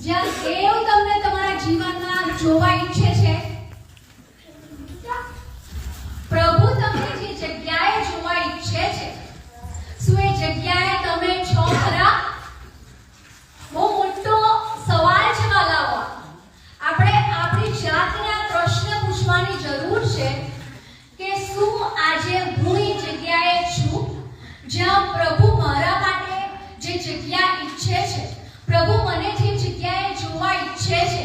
જ્યાં દેવ તમને તમારા જીવનમાં જોવા ઈચ્છે છે, પ્રભુ તમને જે જગ્યાએ જોવા ઈચ્છે છે, શું એ જગ્યાએ તમે છો ખરા? બહુ મોટો સવાલ છે વાલાઓ. આપણે આપણી જાતને આ પ્રશ્ન પૂછવાની જરૂર છે કે શું આજે હું એ જગ્યાએ છું જ્યાં પ્રભુ મારા માટે જે જગ્યા ઈચ્છે છે, પ્રભુ મને જે જગ્યાએ જોવા ઈચ્છે છે,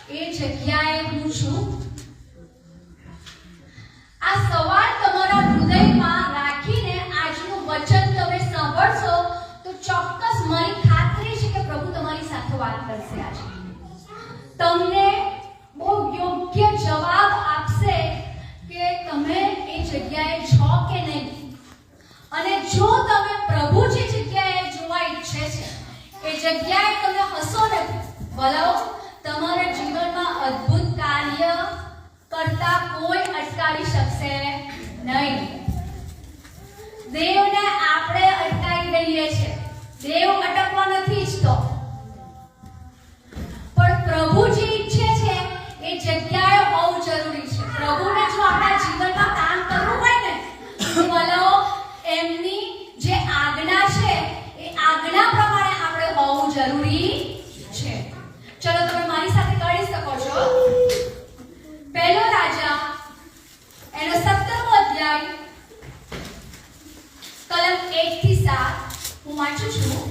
એ જગ્યાએ હું છું? આ સવાલ તમારા હૃદયમાં રાખીને આજનું વચન તમે સાંભળશો તો ચોક્કસ મારી ખાતરી છે કે પ્રભુ તમારી સાથે વાત કરશે. આજે તમને બહુ યોગ્ય જવાબ આપશે કે તમે એ જગ્યાએ છો કે નહીં. અને જો તમે પ્રભુ જે જગ્યાએ જોવા ઈચ્છે છે એ જગ્યાએ તમે હશો ને, ભલાઓ તમારા જીવનમાં અદ્ભુત કાર્ય કરતા કોઈ અટકાવી શકશે નહીં. દેવને આપણે અટકાવી દઈએ છીએ. દેવ અટકવા નથી ઈચ્છતો, પણ પ્રભુ જે ઈચ્છે છે એ જગ્યાએ હોવું જરૂરી છે. પ્રભુને જો આપણા જીવનમાં કામ કરવું હોય ને તો ભલાઓ એમની જે આજ્ઞા છે એ આજ્ઞા પ્રમાણે આપણે હોવું જરૂરી છે. ચલો તમે મારી સાથે કરી શકો છો. પહેલો રાજા એનો 17મો અધ્યાય કલમ 1 થી 7 હું વાંચું છું.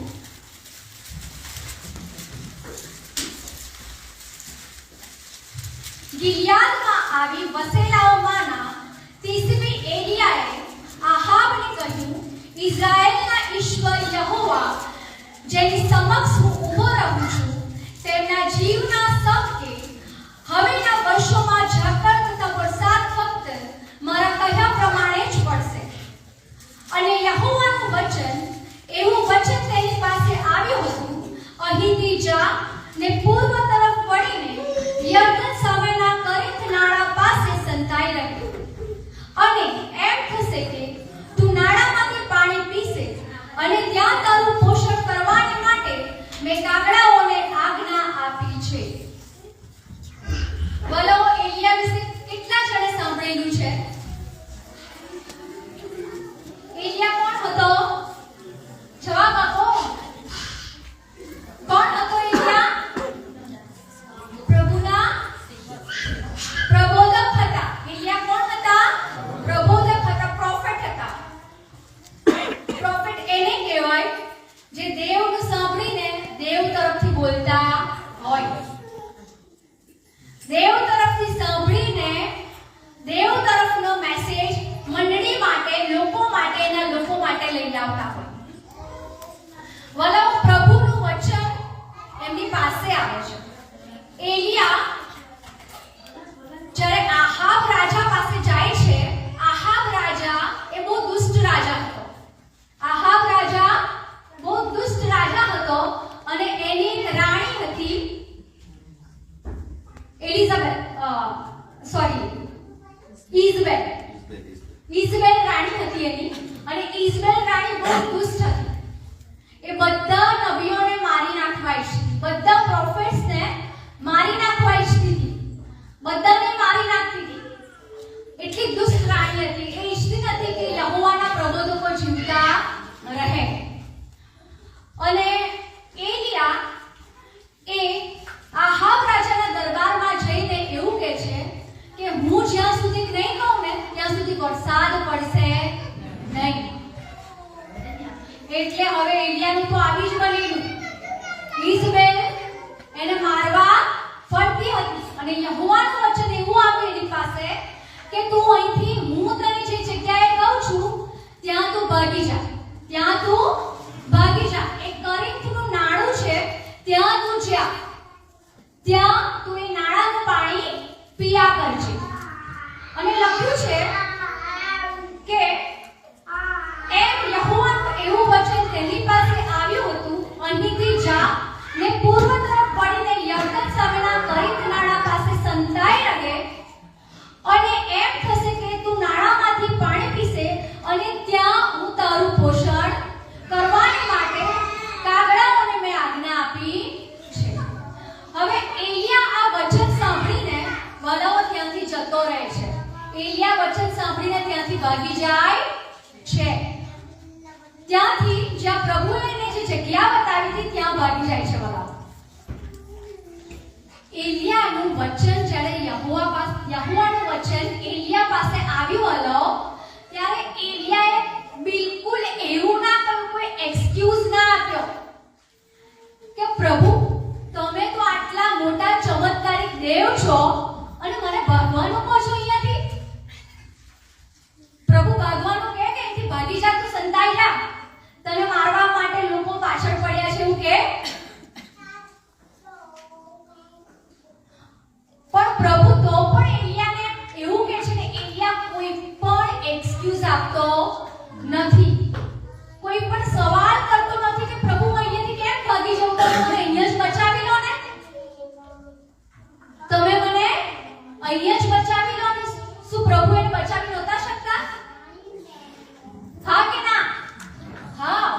ગિલિયાદમાં આવી વસેલાઓમાંના 30મી એલિયાએ આહાબને કહ્યું, ઇઝરાયેલના ઈશ્વર યહોવા જેની સમક્ષ હું ઊભો રહું છું, તેમના જીવના સબકે હવેના વર્ષોમાં ઝાકળ તથા વરસાદ ફક્ત મારા કહ્યા પ્રમાણે જ પડશે. અને યહોવાનું વચન, એવું વચન તેની પાસે આવ્યું હતું, અહીંથી જા ને પૂર્વ તરફ વળીને યર્દન સામેના કરીત નાળા પાસે સંતાઈ રહ્યો. અને એમ થશે કે તું નાળામાંથી પાણી પીશે, અને ત્યાં તારું પોષણ કરવાને માટે મેં કાગડાઓને આજ્ઞા આપી છે. બોલો, એલિયા વિશે કેટલા જણે સાંભળેલું છે? એલિયા કોણ હતો? જવાબ આપો. કોણ હતો એલિયા? પ્રભુના પ્રબોધક હતા. એલિયા કોણ હતા? પ્રબોધક હતા, પ્રોફેટ હતા. પ્રોફેટ એને કહેવાય જે દેવનું સાંભળીને દેવ તરફથી બોલતા હોય. દેવ તરફથી સાંભળીને દેવ તરફનો મેસેજ મંડળી માટે, લોકો માટે, એના લોકો માટે લઈને આવતા હોય. વલાઓ પ્રભુનું વચન એમની પાસે આવે છે. એલિયા જ્યારે આહાબ રાજા પાસે જાય છે, આહાબ રાજા એ બહુ દુષ્ટ રાજા હતો. આહાબ રાજા બહુ દુષ્ટ રાજા હતો અને એની રાણી હતી ઇઝબેલ રાણી હતી એની. અને ઇઝબેલ રાણી બહુ દુષ્ટ હતી. એ બધા નબીઓને મારી નાખવા ઈચ્છતી, બધા પ્રોફેટ્સને મારી નાખવા ઈચ્છતી હતી, બધાને મારી નાખતી હતી. એટલી દુષ્ટ રાણી હતી. એ ઈચ્છતી નથી કે યહોવાના પ્રબોધકો જીવતા રહે. અને એલિયા એ આહાબ રાજાના દરબારમાં જઈને એવું કહે છે કે હું જ્યાં સુધી નહીં કહું ને ત્યાં સુધી વરસાદ પડશે નહીં. એટલે હવે એલિયાનું તો આવી જ બનેલું. ઇઝબેલ એને મારવા ફરતી હતી અને યહોવાનું વચન એવું આવ્યું એની પાસે કે તું અહીંથી, હું તને જે જગ્યાએ કહું છું ત્યાં તું ભાગી જા, ત્યાં તું ભાગી જા. એક કરીતનું નાળું છે, ત્યાં તું જા, ત્યાં તું એ નાળાનું પાણી પીયા કરજે. અને લખ્યું છે કે એમ યહોવાનું એવું વચન તેની પાસે આવ્યું હતું, અહીંથી જા ને પૂર્વ તરફ વળીને યર્દન સામેના કરીત નાળા પાસે સંતાઈ રહે. અને એમ થશે કે તું નાળામાંથી પાણી પીશે, અને ત્યાં હું તારું પોષણ કરવાને માટે કાગડાઓને મેં આજ્ઞા આપી છે. એલિયા વચન સાંભળીને ત્યાંથી ભાગી જાય છે. ત્યાંથી જ્યાં પ્રભુએ એને જે જગ્યા બતાવી હતી ત્યાં ભાગી જાય છે. બરાબર. એલિયાનું વચન જ્યારે યહોવાનું વચન એલિયા પાસે આવ્યું હલો, ત્યારે એલિયાએ બિલકુલ એવું ના કર્યું, કોઈ એક્સક્યુઝ ના આપ્યો કે પ્રભુ તમે તો આટલા મોટા ચમત્કારિક દેવ છો અને મને ભાગવાનું કહો છો અહીંયાથી. પ્રભુ ભાગવાનું કહે કે અહીંથી ભાગી જા, તું સંતાઈ જા, તને મારવા માટે લોકો પાછળ પડ્યા છે એવું કે. પણ પ્રભુ તો પણ એલિયાને એવું કહે છે ને, એલિયા કોઈ પણ એક્સક્યુઝ આપતો નથી, કોઈ પણ સવાલ કરતો નથી કે પ્રભુ અહીંયાથી કેમ ભાગી જાઉં, તમે મને અહીંયા જ બચાવી લો ને, તમે મને અહીંયા જ બચાવી લો ને. શું પ્રભુ એને બચાવી નહોતા શકતા? હા કે ના? હા,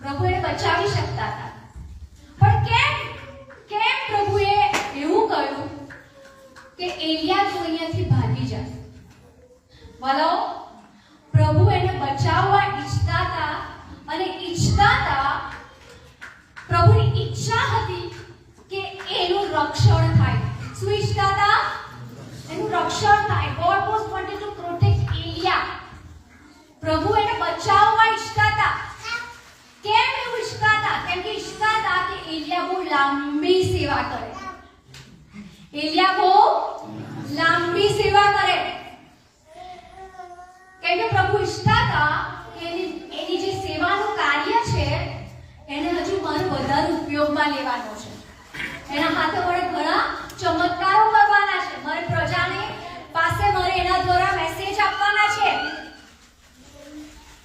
પ્રભુ એને બચાવી શકતા હતા. પણ કેમ પ્રભુએ એવું કહ્યું કે એલિયા તું અહીંયાથી ભાગી જા? બોલો, પ્રભુ એને બચાવવા ઈચ્છતા હતા અને પ્રભુની ઈચ્છા હતી કે એનું રક્ષણ થાય. શું ઈચ્છતા હતા? એનું રક્ષણ થાય. God was wanted to protect Elia. પ્રભુ એને બચાવવા ઈચ્છતા હતા. કેમ એવું ઈચ્છતા હતા? કેમ કે ઈચ્છતા હતા કે એલિયા બહુ લાંબી સેવા કરે. એલિયા બહુ લાંબી સેવા કરે. કેમ કે પ્રભુ ઈચ્છતા હતા કે એની જે સેવાનું કાર્ય છે એને હજુ મારે વધારે ઉપયોગમાં લેવાનો છે. એના હાથે મારે ઘણા ચમત્કારો કરવાના છે. મારે પ્રજાને પાસે મારે એના દ્વારા મેસેજ આપવાના છે.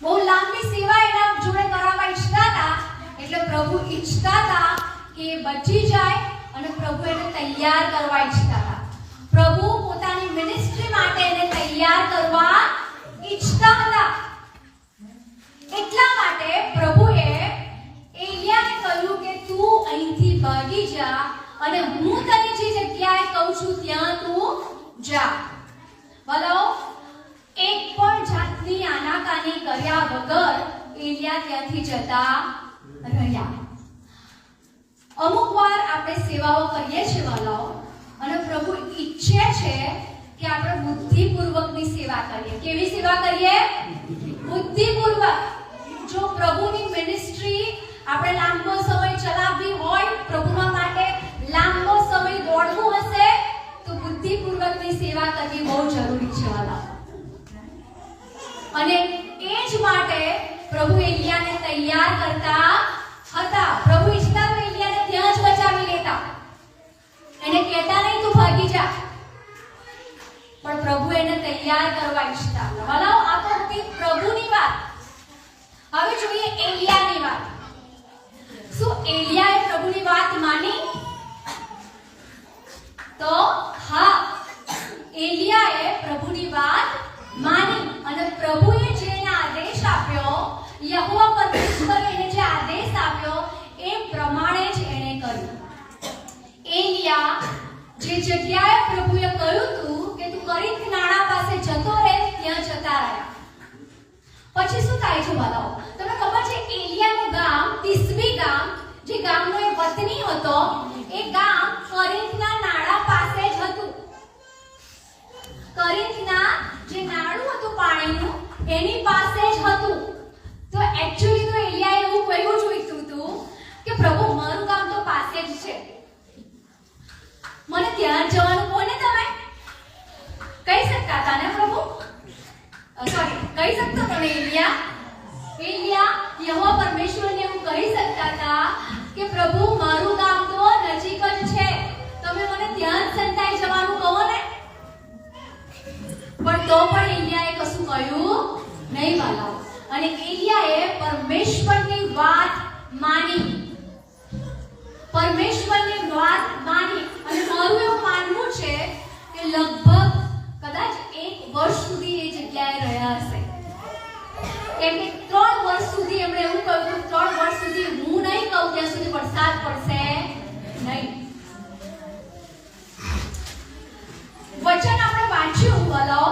બહુ લાંબી સેવા એના જોડે કરાવવા ઈચ્છતા હતા. એટલે પ્રભુ ઈચ્છતા હતા કે એ બચી જાય અને પ્રભુ એને તૈયાર કરવા ઈચ્છતા હતા. પ્રભુ પોતાની મિનિસ્ટ્રી માટે એને તૈયાર કરવા ઈચ્છતા હતા. એટલા માટે પ્રભુએ એલિયાને કહ્યું કે તું અહીંથી ભાગી જા અને હું તને જે જગ્યાએ કહું છું ત્યાં તું જા. બોલો, એક પણ જાતની આનાકાની કર્યા વગર એલિયા ત્યાંથી જતા રહ્યા. અમુક વાર આપણે સેવાઓ કરીએ છીએ વાલાઓ, અને પ્રભુ ઈચ્છે છે કે આપણે બુદ્ધિપૂર્વકની સેવા કરીએ. કેવી સેવા કરીએ? બુદ્ધિપૂર્વક. જો પ્રભુની મિનિસ્ટ્રી આપણે લાંબો સમય ચલાવવી હોય, પ્રભુના માટે લાંબો સમય દોડવું હશે, તો બુદ્ધિપૂર્વકની સેવા કરવી બહુ જરૂરી છે વાલા. અને એ જ માટે પ્રભુ એલિયાને તૈયાર કરતા હતા. પ્રભુ ઈચ્છતા તો એલિયાને ત્યાં જ બચાવી લેતા, એને કહેતા નહીં તું ભાગી જા, પણ પ્રભુ એને તૈયાર કરવા ઈચ્છતા હતા. વાલાઓ, આ તો હતી પ્રભુની વાત. હવે જોઈએ એલિયાની વાત. શું એલિયાએ પ્રભુની વાત માની? તો હા, એલિયાએ પ્રભુની વાત માની અને પ્રભુએ જેને આદેશ આપ્યો, યહોવા પરમેશ્વરે એને જે આદેશ આપ્યો એ પ્રમાણે જ એને કર્યું. એલિયા જે જગ્યાએ પ્રભુએ કહ્યું હતું કે તું કરીથ નાળા પાસે જતો રહે, ત્યાં જતા રહ્યા. પછી શું થાય છે બાળકો? તમને ખબર છે એલિયાનું ગામ તિસ્બી ગામ, જે ગામનો એ વતની હતો, એ ગામ કરીથના નાળા પાસે જ હતું. કરીથના જે નાળું હતું પાણીનું, એની પાસે જ હતું. તો એક્ચ્યુઅલી તો એલિયાએ એવું કહ્યું જોઈતું હતું કે પ્રભુ મારું ગામ તો પાસે જ છે, મને ત્યાં જવાનું કોને તમે કહી શકતા હતા ને પ્રભુ? સોરી, કહી શકતો તમે એલિયા યહોવા પરમેશ્વરને એવું કહી શકતા હતા કે પ્રભુ મારું ગામ તો નજીક જ છે, તમે મને ત્યાં જ સંતાઈ જવાનું કહો ને. પણ તો પણ એલિયાએ કશું કહ્યું નહીં વાલાઓ. અને એલિયાએ પરમેશ્વરની વાત માની. પરમેશ્વરની વાત માની. અને મારું એવું માનવું છે કે લગભગ કદાચ 1 વર્ષ સુધી એ જગ્યાએ રહ્યા હશે. કેમ કે 3 વર્ષ સુધી એમણે એવું કહ્યું કે 3 વર્ષ સુધી હું નહીં કહું ત્યાં સુધી વરસાદ પડશે નહીં. વચન આપણે વાંચ્યું બોલો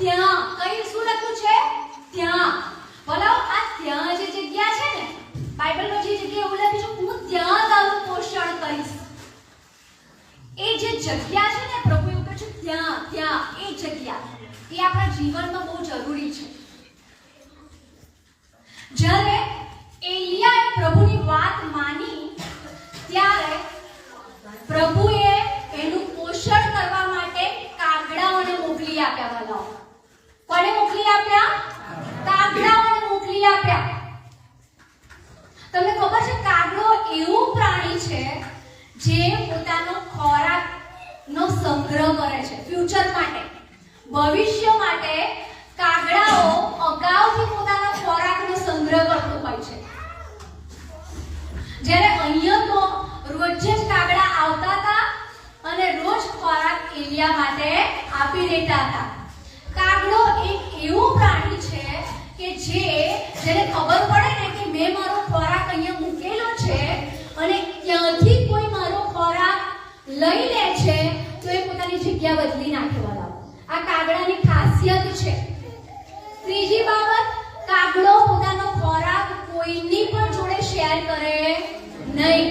ત્યાં, કઈ શું લખ્યું છે? ત્યાં. બોલો આ ત્યાં જે જગ્યા છે ને, બાઇબલમાં જે જગ્યા એવું લખ્યું છે, હું ત્યાં તારું પોષણ કરીશ. એ જે જગ્યા છે ને, પ્રભુ એવું કહે છે ત્યાં, ત્યાં એ જગ્યા, એ આપણા જીવનમાં બહુ જરૂરી છે. જ્યારે એલિયાએ પ્રભુની વાત માની ત્યારે પ્રભુએ એનું પોષણ કરવા માટે કાગડાઓને મોકલી આપ્યા. વાલાઓ, કોને મોકલી આપ્યા? કાગડાઓને મોકલી આપ્યા. તમને ખબર છે કાગડો એવું પ્રાણી છે જે પોતાનો ખોરાકનો સંગ્રહ કરે છે ફ્યુચર માટે, ભવિષ્ય માટે. કાગડાઓ અગાઉથી પોતાનો ખોરાકનો સંગ્રહ કરતો હોય છે. જ્યારે અહીંયા તો રોજ જ કાગડા આવતા હતા અને રોજ ખોરાક એલિયા માટે આપી દેતા હતા. કાગડો એક એવું પ્રાણી છે કે જેને ખબર પડે ને કે મેં મારો ખોરાક અહીંયા મૂકેલો છે અને ત્યાંથી કોઈ મારો ખોરાક લઈ લે છે તો એ પોતાની જગ્યા બદલી નાખેવાના. આ કાગડાની ખાસિયત છે. ત્રીજી બાબત, કાગડો પોતાનો ખોરાક કોઈની પણ જોડે શેર કરે નહીં.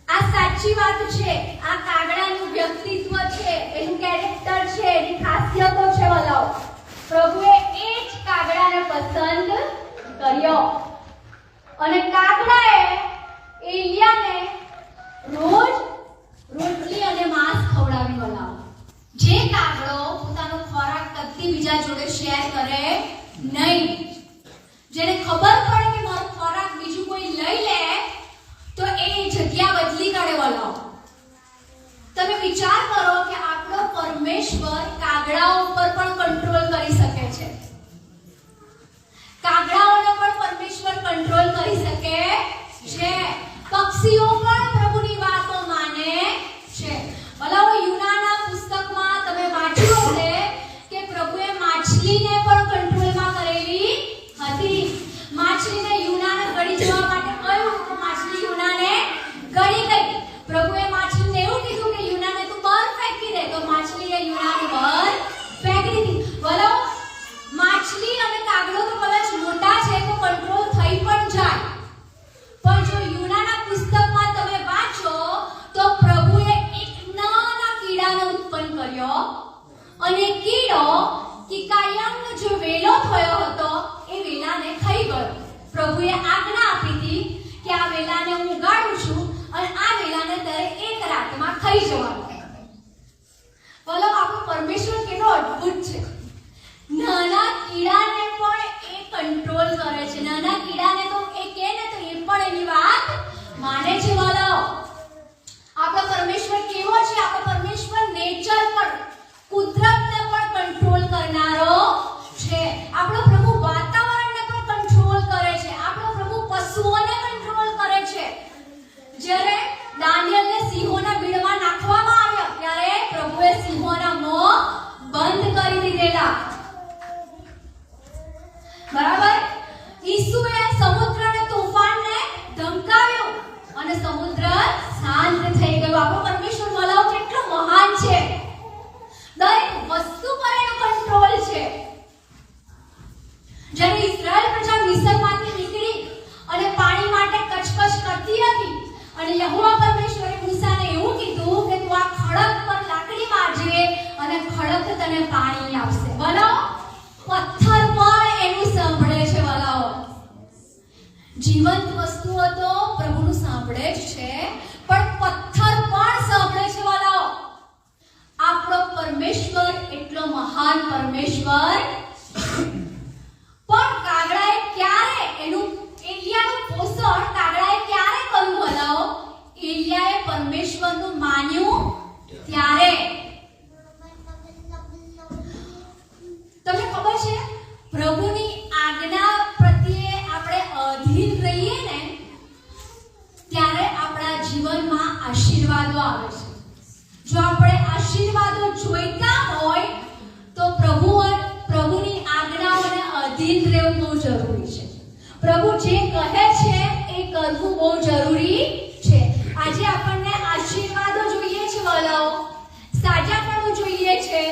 આ સાચી વાત છે. આ કાગડાનું વ્યક્તિત્વ છે, એનું કેરેક્ટર છે, એની ખાસિયતો છે. વલાઓ, પ્રભુએ એ જ કાગડાને પસંદ કર્યો અને કાગડાએ એલિયાને રોજ રોટલી અને માંસ ખવડાવી. વલાઓ, જે કાગડો પોતાનો ખોરાક કદી બીજા જોડે શેર કરે નહીં, જેને ખબર પડે કે મારો ખોરાક બીજું કોઈ લઈ લે તો એ જગ્યા બદલી કાઢે. વલાઓ, તમે વિચાર કરો કે આપણો પરમેશ્વર કાગડાઓ ઉપર પણ કંટ્રોલ કરી શકે છે. કાગડાઓને પણ પરમેશ્વર કંટ્રોલ કરી શકે છે. પક્ષીઓ પણ પ્રભુની વાતો માને છે. વલાઓ, યુનાના પુસ્તકમાં તમે વાંચ્યું હશે કે પ્રભુએ માછલીને પણ કંટ્રોલમાં કરેલી હતી. માછલીને યુનાને ગળી જવા માટે કહ્યું તો માછલી યુનાને ગળી ગઈ. પ્રભુએ માછલીને એવું કીધું કે યુનાને તું બહાર ફેંકી દે, તો માછલીએ યુનાને બહાર ફેંકી દીધી. વલાઓ, માછલી અને કાગડો તો કદાચ મોટા છે તો કંટ્રોલ થઈ પણ જાય, પણ જો યુનાના પુસ્તકમાં તમે વાંચો તો પ્રભુએ એક નાના કીડાને ઉત્પન્ન કર્યો અને કીડો કિકાયમનો જે વેલો થયો હતો એ વેલાને ખાઈ ગયો. પ્રભુએ આજ્ઞા આપી હતી કે આ વેલાને હું ઉગાડું છું અને આ વેલાને તારે એક રાતમાં ખાઈ જવાનો. બોલો, આપણો પરમેશ્વર કેટલો અદ્ભુત છે. નાના કીડાને પણ એ કંટ્રોલ કરે છે. નાના કીડાને તો એ કહે ને તો એ પણ એની વાત માને છે. બોલો, આપણો પરમેશ્વર કેવો છે? આપણો પરમેશ્વર નેચર પર, કુદરતને પણ કંટ્રોલ કરનારો છે. આપણો પ્રભુ વાતાવરણને પણ કંટ્રોલ કરે છે. આપણો પ્રભુ પશુઓને કંટ્રોલ કરે છે. જ્યારે દાનિયેલને સિંહોના બીડમાં નાખવામાં આવ્યા ત્યારે પ્રભુએ સિંહોના મોં બંધ કરી દીધેલા. બરાબર? ઈસુએ સમુદ્રને, તોફાનને ધમકાવ્યો અને સમુદ્ર શાંત થઈ ગયો. આપણો પરમેશ્વર વલાઓ કેટલો મહાન છે. દરેક વસ્તુ પર એનો કંટ્રોલ છે. જ્યારે ઇઝરાયલ પ્રજા મિસ્રમાંથી નીકળી અને પાણી માટે કચકચ કરતી હતી અને યહોવા પરમેશ્વરે મૂસાને એવું કીધું કે તું આ ખડક પર લાકડી મારજે અને ખડક તને પાણી આપશે. વલાઓ, પથ્થર પણ એનું સાંભળે છે. વલાઓ, જીવંત વસ્તુઓ તો પ્રભુનું સાંભળે જ છે, પણ પથ્થર પણ સાંભળે છે. વલાઓ, આપણો પરમેશ્વર એટલો મહાન પરમેશ્વર. પણ કાગડાએ ક્યારે એલિયાનું પોષણ કાગડાએ ક્યારે કર્યું? વલાઓ, એલિયાએ પરમેશ્વરનું માન્યું ત્યારે. તમને ખબર છે, પ્રભુની આજ્ઞા પ્રત્યે આપણે અધીન રહીએ ને ત્યારે આપણા જીવનમાં આશીર્વાદો આવે છે. જો આપણે આશીર્વાદો જોઈતા હોય તો પ્રભુની આજ્ઞાઓને અધીન રહેવું બહુ જરૂરી છે. પ્રભુ જે કહે છે એ કરવું બહુ જરૂરી છે. આજે આપણને આશીર્વાદો જોઈએ છે. વલાઓ, સાજાપણું જોઈએ છે,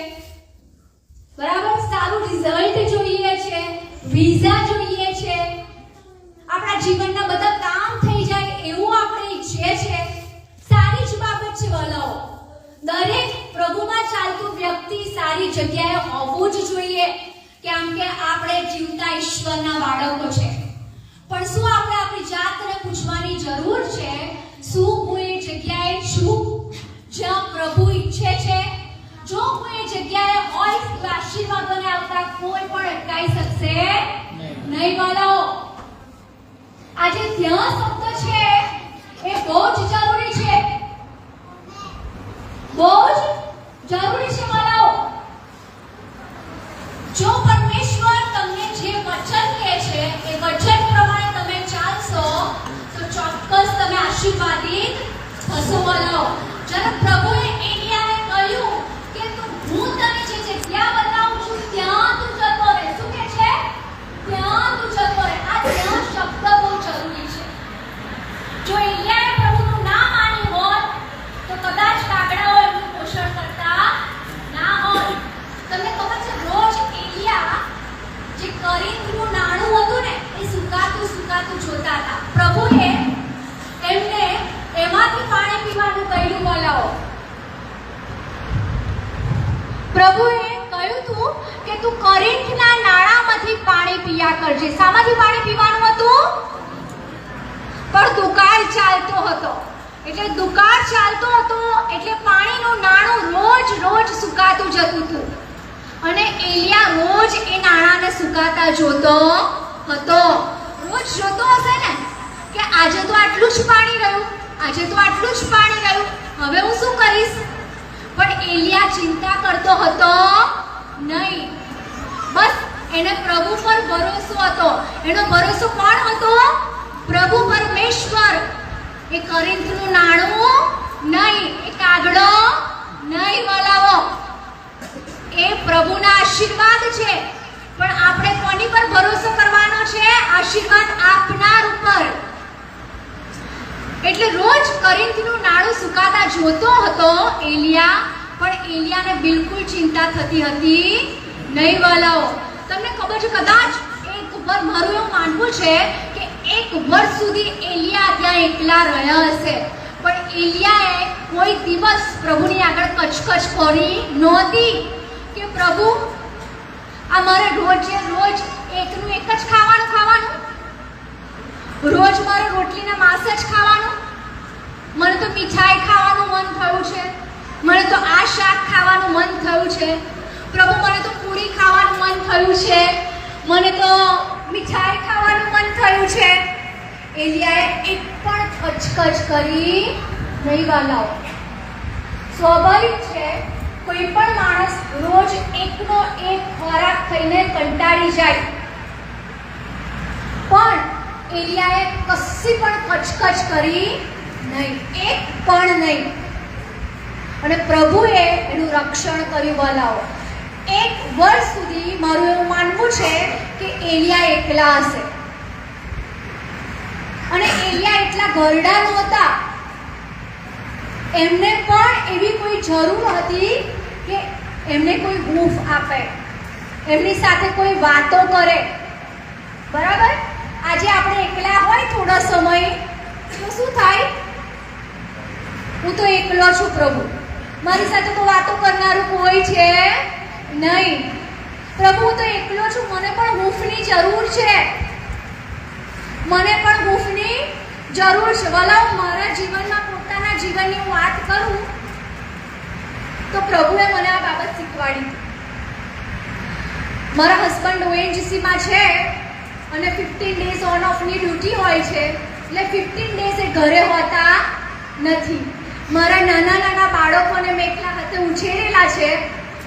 દરેક પ્રભુમાં ચાલતું વ્યક્તિ સારી જગ્યાએ હોવું જ જોઈએ, કેમ કે આપણે જીવતા ઈશ્વરના બાળકો છે. પણ શું આપણે આપણી જાતને પૂછવાની જરૂર છે, શું હું એ જગ્યાએ છું જ્યાં પ્રભુ ઈચ્છે છે? જો હું એ જગ્યાએ હોય તો આશીર્વાદોને આવતા કોઈ પણ અટકાઈ શકશે નહીં. વાલાઓ, આજે ધ્યાન શબ્દ છે એ બહુ જ જરૂરી છે, બહુ જ જરૂરી છે વાલાઓ. જો પરમેશ્વર તમને જે વચન કહે છે એ વચન પ્રમાણે તમે ચાલશો તો ચોક્કસ તમે આશીર્વાદિત થશો વાલાઓ. જ્યારે પ્રભુએ એલિયાને કહ્યું કે હું તને જે જગ્યા બતાવું છું ત્યાં તું જતો રહે. શું કહે છે? ત્યાં તું જતો રહે. આ ત્યાં શબ્દ બહુ જરૂરી છે. જો એલિયાએ પ્રભુનું ના માન્યું હોત તો કદાચ કાગડાઓ એમનું પોષણ કરતા ના હોત. તમને ખબર છે, રોજ એલિયા જે કરીંતનું નાણું હતું ને એ સુકાતું જોતા હતા. પ્રભુએ એમને એમાંથી પાણી પીવાનું કહ્યું. બોલાવો, પ્રભુએ કહ્યું તું કે તું કરીંતના નાણામાંથી પાણી પીયા કરજે. શામાંથી પાણી પીવાનું હતું? પણ દુકાળ ચાલતો હતો, એટલે દુકાળ ચાલતો હતો એટલે પાણીનું નાણું રોજ સુકાતું જતું હતું. અને એલિયા રોજ એ નાણાને સુકાતા જોતો હતો. રોજ જોતો હશે ને કે આજે તો આટલું જ પાણી રહ્યું, આજે તો આટલું જ પાણી રહ્યું, હવે હું શું કરીશ? પણ એલિયા ચિંતા કરતો હતો નહીં. બસ એને પ્રભુ પર ભરોસો હતો. એનો ભરોસો કોણ હતો? પ્રભુ પરમેશ્વર. એ કરીંતનું નાણું નહીં, એ કાગડો નહીં વાલાવો. એ પ્રભુના આશીર્વાદ છે. પણ આપણે કોની પર ભરોસો કરવાનો છે? આશીર્વાદ આપનાર ઉપર. એટલે રોજ કરીંતનું નાણું સુકાતા જોતો હતો એલિયા, પણ એલિયાને બિલકુલ ચિંતા થતી હતી નહીં વાલાઓ. તમને ખબર છે, કદાચ મારું એવું માનવું છે કે 1 વર્ષ સુધી એલિયા ત્યાં એકલા રહ્યા હશે, પણ એલિયાએ કોઈ દિવસ પ્રભુની આગળ કચકચ કરી નહોતી કે પ્રભુ આ મારે રોજ એકનું એક જ ખાવાનું, રોજ મારે રોટલીના માંસ જ ખાવાનું, મને તો મીઠાઈ ખાવાનું મન થયું છે, મને તો આ શાક ખાવાનું મન થયું છે, પ્રભુ મને તો પૂરી ખાવાનું મન થયું છે, મને તો મીઠાઈ ખાવાનું મન થયું છે. એલિયાએ એક પણ કચકચ કરી નહીં વાલાઓ. સ્વાભાવિક છે, કોઈ પણ માણસ રોજ એકનો એક ખોરાક ખાઈને કંટાળી જાય, પણ એલિયાએ કશી પણ કચકચ કરી નહીં, એક પણ નહીં. અને પ્રભુએ એનું રક્ષણ કર્યું વાલાઓ. 1 વર્ષ સુધી મારું એવું માનવું છે કે એલિયા એકલા હશે. અને એલિયા એટલા ઘરડા નહોતા, એમને પણ એવી કોઈ જરૂર હતી કે એમને કોઈ હૂંફ આપે, એમની સાથે કોઈ વાતો કરે. બરાબર? આજે આપણે એકલા હોય થોડો સમય તો શું થાય? હું તો એકલો છું પ્રભુ, મારી સાથે તો વાતો કરનારું કોઈ છે નહીં. પ્રભુ હું તો એકલો છું, મને પણ હૂંફની જરૂર છે, મને પણ હૂંફની જરૂર છે. વલાઓ, મારા જીવનમાં પોતાના જીવનની હું વાત કરું તો પ્રભુએ મને આ બાબત શીખવાડી. મારા હસબન્ડ ONGCમાં છે અને 15 ડેઝ ઓન ઓફની ડ્યુટી હોય છે, એટલે 15 ડેઝ એ ઘરે હોતા નથી. મારા નાના બાળકોને મેં એકલા હાથે ઉછેરેલા છે,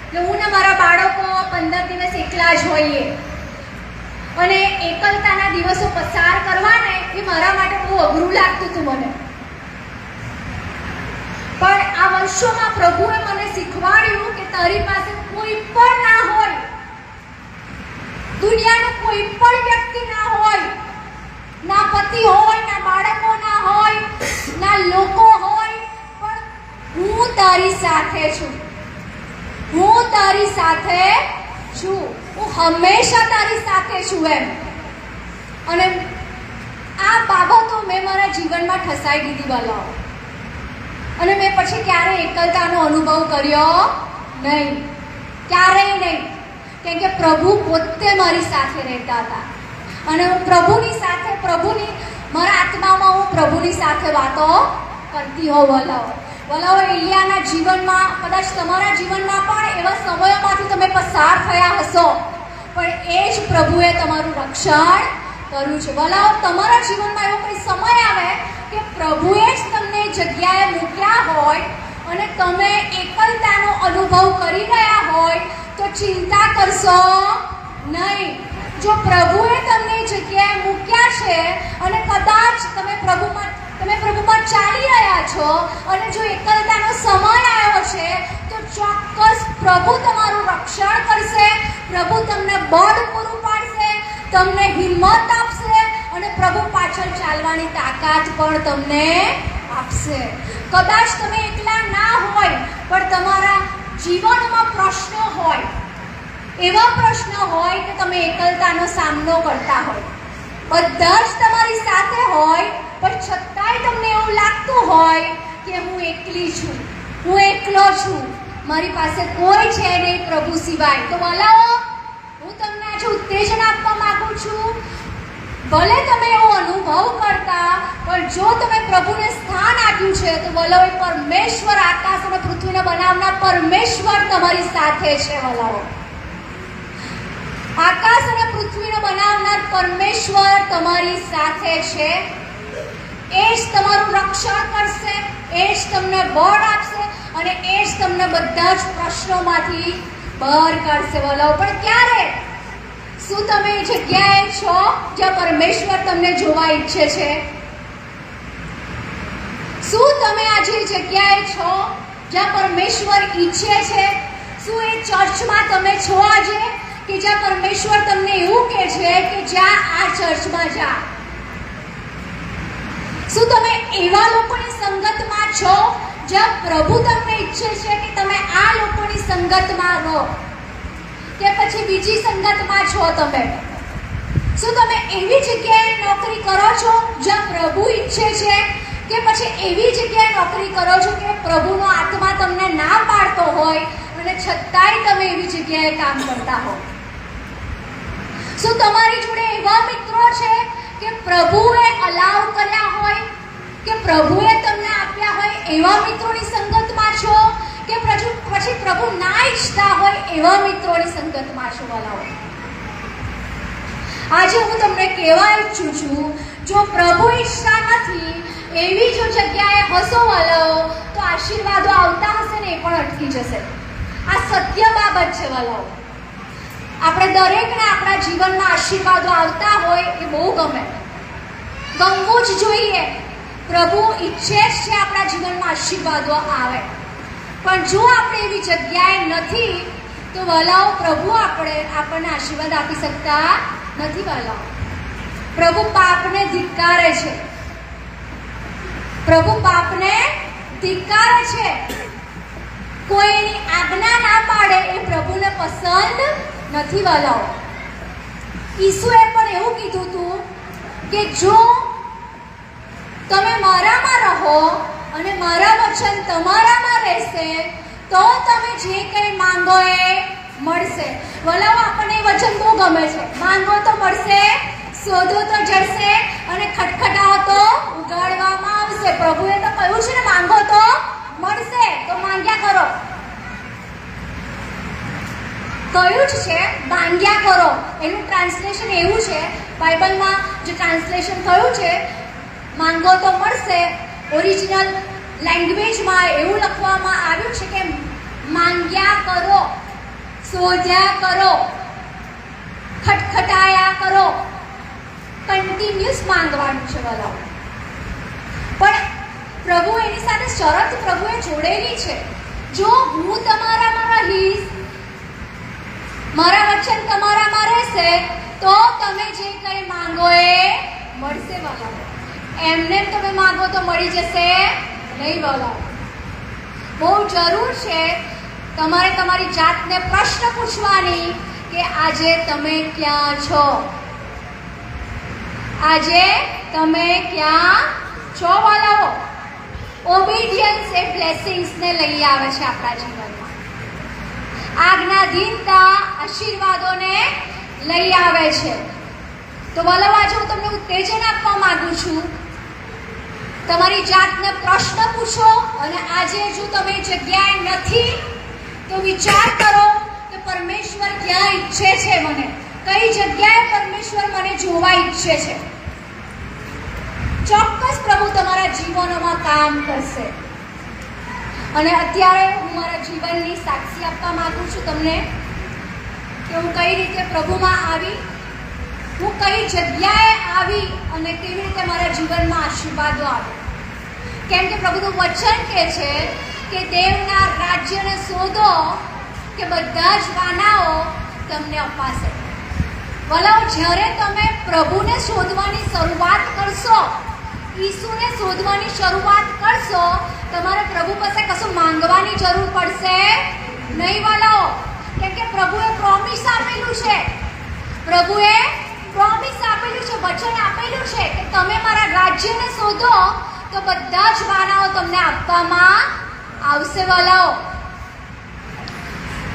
એટલે હું ને મારા બાળકો 15 દિવસ એકલા જ હોઈએ. અને એકલતાના દિવસો પસાર કરવાને એ મારા માટે બહુ અઘરું લાગતું હતું મને. પણ આ વર્ષોમાં પ્રભુએ મને શીખવાડ્યું કે તારી પાસે કોઈ પણ ના હોય, દુનિયાનો કોઈ પણ વ્યક્તિ ના હોય, ના પતિ હોય, ના બાળકો ના હોય, ના લોકો હોય, પણ હું તારી સાથે છું, હું તારી સાથે છું, હું હંમેશા તારી સાથે છું એમ. અને આ બાબતો મેં મારા જીવનમાં ઠસાઈ દીધી વાલાઓ. અને મેં પછી ક્યારે એકલતાનો અનુભવ અનુભવ કર્યો નહીં, ક્યારેય નહીં. કેમ કે પ્રભુ પોતે મારી સાથે રહેતા હતા અને હું પ્રભુની સાથે મારા આત્મામાં હું પ્રભુની સાથે વાતો કરતી હોઉં. વલાઓ એલિયાના જીવનમાં, કદાચ તમારા જીવનમાં પણ એવા સમયોમાંથી તમે પસાર થયા હશો, પણ એ જ પ્રભુએ તમારું રક્ષણ કર્યું છે. વલાઓ તમારા જીવનમાં એવો કોઈ સમય આવે કે પ્રભુએ જ તમને જગ્યાએ મૂક્યા હોય અને તમે એકલતાનો અનુભવ કરી રહ્યા હોય તો ચિંતા કરશો નહીં. જો પ્રભુએ તમને જગ્યાએ મૂક્યા છે અને કદાચ તમે પ્રભુમાં ચાલી રહ્યા છો અને જો એકલતાનો સમય આવ્યો છે તો ચોક્કસ પ્રભુ તમારું રક્ષણ કરશે, પ્રભુ તમને બળ પૂરું પાડશે, તમને હિંમત આપશે અને પ્રભુ પાછળ ચાલવાની તાકાત પણ તમને આપશે. કદાચ તમે એકલા ના હોય પણ તમારા જીવનમાં પ્રશ્નો હોય, એવા પ્રશ્નો હોય કે તમે એકલતાનો સામનો કરતા હોય, બધા જ તમારી સાથે હોય પણ છતાંય તમને એવું લાગતું હોય કે હું એકલી છું, હું એકલો છું, મારી પાસે કોઈ છે નહીં પ્રભુ સિવાય. તો વલાઓ, હું તમને આજે ઉત્તેજન આપવા માંગુ છું, ભલે તમે એવો અનુભવ કરતા પણ જો તમે પ્રભુને સ્થાન આપ્યું છે તો વલાઓ એ પરમેશ્વર, આકાશ અને પૃથ્વીને બનાવનાર પરમેશ્વર તમારી સાથે છે. વલાઓ, આકાશ અને પૃથ્વીને બનાવનાર પરમેશ્વર તમારી સાથે છે. એ જ તમારું રક્ષણ કરશે, એ જ તમને બળ આપશે અને એ જ તમને બધા જ પ્રશ્નોમાંથી બહાર કાઢશે. વલાઓ, પણ ક્યારે? શું તમે એ જગ્યાએ છો જ્યાં પરમેશ્વર તમને જોવા ઈચ્છે છે? શું તમે આજે જગ્યાએ છો જ્યાં પરમેશ્વર ઈચ્છે છે? શું એ ચર્ચમાં તમે છો આજે કે જ્યાં પરમેશ્વર તમને એવું કહે છે કે જ્યાં આ ચર્ચમાં જા? શું તમે એવા લોકોની સંગતમાં છો જ્યાં પ્રભુ તમને ઈચ્છે છે કે તમે આ લોકોની સંગતમાં રહો, કે પછી બીજી સંગતમાં છો તમે? શું તમે એવી જગ્યાએ નોકરી કરો છો જ્યાં પ્રભુ ઈચ્છે છે, કે પછી એવી જગ્યાએ નોકરી કરો છો કે પ્રભુનો આત્મા તમને ના પાડતો હોય અને છતાંય તમે એવી જગ્યાએ કામ કરતા હો? શું તમારી જોડે એવા મિત્રો છે કે પ્રભુએ અલાવ કર્યા હોય, કે પ્રભુએ તમને આપ્યા હોય એવા મિત્રોની સંગતમાં છો, કે પછી પ્રભુ ના ઈચ્છતા હોય એવા મિત્રોની સંગતમાં છો? વલાઓ, આજે હું તમને કહેવા ઈચ્છું છું, જો પ્રભુ ઈચ્છતા નથી એવી જો જગ્યાએ હશો વલાઓ, તો આશીર્વાદો આવતા હશે ને એ પણ અટકી જશે. આ સત્ય બાબત છે વલાઓ. આપણે દરેકને આપણા જીવનમાં આશીર્વાદો આવતા હોય એ બહુ ગમવું જ જોઈએ. પ્રભુ ઈચ્છે જ છે આપણા જીવનમાં આશીર્વાદો આવે, પણ જો આપણે એવી જગ્યાએ નથી તો વલાઓ પ્રભુ આપણને આશીર્વાદ આપી શકતા નથી. વલાઓ, પ્રભુ પાપને ધિક્કારે છે, પ્રભુ પાપને ધિક્કારે છે. કોઈ એની આજ્ઞા ના પાડે એ પ્રભુને પસંદ નથી. વલાઓ, ઈસુએ પણ એવું કીધું હતું કે જો તમે મારામાં રહો અને મારા વચન તમારામાં રહેશે તો તમે જે કંઈ માંગો એ મળશે. વલાઓ, આપણને એ વચન બહુ ગમે છે. માંગો તો મળશે, શોધો તો જડશે અને ખટખટાવો તો ઉગાડવામાં આવશે. પ્રભુએ તો કહ્યું છે ને, માંગો તો મળશે, તો માંગ્યા કરો. કહ્યું જ છે માંગ્યા કરો. એનું ટ્રાન્સલેશન એવું છે, બાઇબલમાં જે ટ્રાન્સલેશન થયું છે માંગો તો મળશે, ઓરિજિનલ લેંગ્વેજમાં એવું લખવામાં આવ્યું છે કે માંગ્યા કરો, શોધ્યા કરો, ખટખટાયા કરો. કન્ટિન્યુઅસ માંગવાનું છે વલાઓ. પણ પ્રભુ એની સાથે શરત પ્રભુએ જોડેલી છે. જો હું તમારામાં રહીશ, મારા વચન તમારામાં રહેશે તો તમે જે કંઈ માંગો એ મળશે. વલાઓ, એમને તમે માંગો તો મળી જશે નહીં. વલાઓ, બહુ જરૂર છે તમારે તમારી જાતને પ્રશ્ન પૂછવાની કે આજે તમે ક્યાં છો? આજે તમે ક્યાં છો? વલાઓ, ઓબિડિયન્સ એ બ્લેસિંગ્સ ને લઈ આવે છે આપણા જીવનમાં. આજ્ઞાધીનતા આશીર્વાદોને લઈ આવે છે. તો વલ્લભ આજે હું તમને ઉત્તેજન આપવા માંગુ છું. તમારી જાતને પ્રશ્ન પૂછો અને આજે જો તમે જગ્યાએ નથી તો વિચાર કરો કે પરમેશ્વર ક્યાં ઈચ્છે છે, મને કઈ જગ્યાએ પરમેશ્વર મને જોવા ઈચ્છે છે. ચોક્કસ પ્રભુ તમારા જીવનોમાં કામ કરશે. અને અત્યારે હું મારા જીવનની સાક્ષી આપવા માંગુ છું તમને કે હું કઈ રીતે પ્રભુમાં આવી, હું કઈ જગ્યાએ આવી અને કેવી રીતે મારા જીવનમાં આશીર્વાદો આવે. કેમ કે પ્રભુનું વચન કહે છે કે દેવના રાજ્યને શોધો કે બધા જ વાનાઓ તમને અપાશે. વલ્લભ જ્યારે તમે પ્રભુને શોધવાની શરૂઆત કરશો, ઈસુને શોધવાની શરૂઆત કરશો, તમારે પ્રભુ પાસે કશું માંગવાની જરૂર પડશે નહીં વલ્લભ. કેમ કે પ્રભુએ પ્રોમિસ આપેલું છે, પ્રભુએ પ્રોમિસ આપેલું છે, વચન આપેલું છે કે તમે મારા રાજ્યને શોધો તો બધા જ વાનાઓ તમને આપવામાં આવશે વલ્લભ.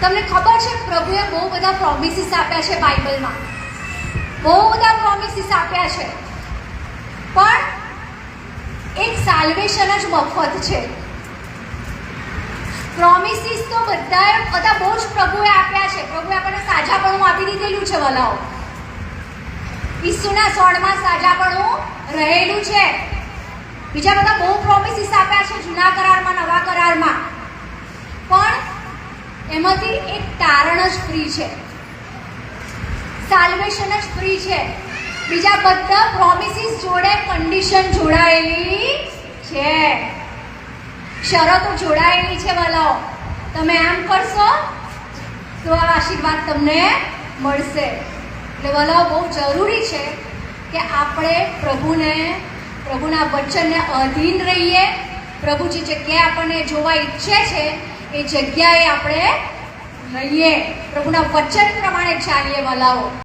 તમને ખબર છે પ્રભુએ બહુ બધા પ્રોમિસીસ આપ્યા છે બાઇબલમાં, બહુ બધા પ્રોમિસીસ આપ્યા છે, પણ એક સાલ્વેશન જ મફત છે. પ્રોમિસીસ તો બધા બહુ જ પ્રભુએ આપ્યા છે. પ્રભુએ આપણને સાજાપણું આપી દીધેલું છે વલ્લભ. ઈસુના સોળમાં સાજાપણું રહેલું છે. બીજા બધા બહુ પ્રોમિસીસ આપ્યા છે જૂના કરારમાં, નવા કરારમાં, પણ એમાંથી એક તારણ જ ફ્રી છે, સાલ્વેશન જ ફ્રી છે. બીજા બધા પ્રોમિસીસ જોડે કન્ડિશન જોડાયેલી છે, શરતો જોડાયેલી છે વલ્લભ. તમે આમ કરશો તો આ આશીર્વાદ તમને મળશે. એટલે વલ્લભ બહુ જરૂરી છે કે આપણે પ્રભુના વચનને અધીન રહીએ. પ્રભુ જે જગ્યાએ આપણને જોવા ઈચ્છે છે એ જગ્યાએ આપણે રહીએ, પ્રભુના વચન પ્રમાણે ચાલીએ વલ્લભ.